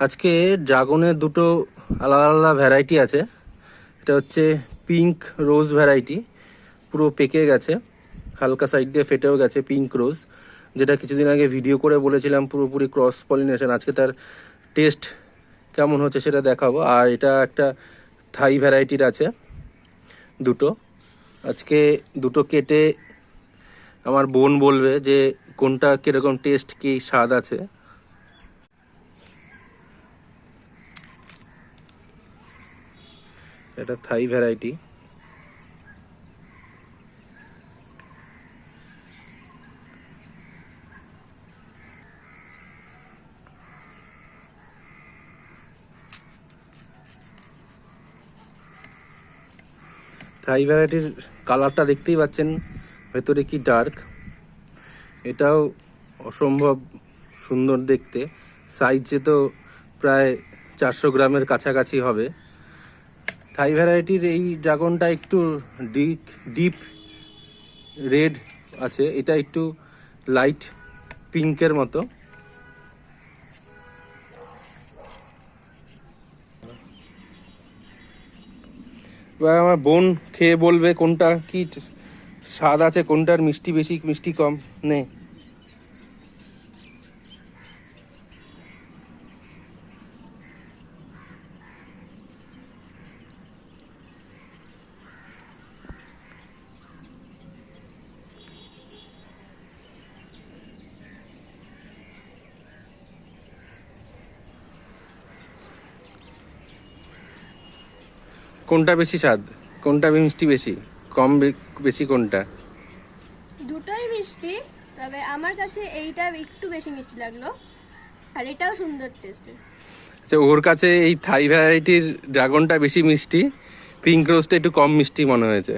আজকে ড্রাগনের দুটো আলাদা আলাদা ভ্যারাইটি আছে। এটা হচ্ছে পিঙ্ক রোজ ভ্যারাইটি, পুরো পেকে গেছে, হালকা সাইড দিয়ে ফেটেও গেছে। পিঙ্ক রোজ, যেটা কিছুদিন আগে ভিডিও করে বলেছিলাম পুরোপুরি ক্রস পলিনেশন। আজকে তার টেস্ট কেমন হচ্ছে সেটা দেখাবো। আর এটা একটা থাই ভ্যারাইটির আছে দুটো। আজকে দুটো কেটে আমার বোন বলবে যে কোনটা কীরকম টেস্ট, কী স্বাদ আছে। এটা থাই ভ্যারাইটি। থাই ভ্যারাইটির কালারটা দেখতেই পাচ্ছেন, ভেতরে কি ডার্ক। এটাও অসম্ভব সুন্দর দেখতে। সাইজে তো প্রায় 400 গ্রামের কাছাকাছি হবে। থাই ভ্যারাইটির এই ড্রাগনটা একটু ডিপ রেড আছে, এটা একটু লাইট পিঙ্কের মতো। এবার আমার বোন খেয়ে বলবে কোনটা কি স্বাদ আছে, কোনটার মিষ্টি বেশি মিষ্টি কম। নে, কোনটা বেশি স্বাদ, কোনটা মিষ্টি বেশি, কম বেশি কোনটা? দুটোই মিষ্টি, তবে আমার কাছে এইটা একটু বেশি মিষ্টি লাগলো, আর এটাও সুন্দর টেস্টের। আচ্ছা, ওর কাছে এই থাই ভ্যারাইটির ড্রাগনটা বেশি মিষ্টি, পিঙ্ক রোজটা একটু কম মিষ্টি মনে হয়েছে।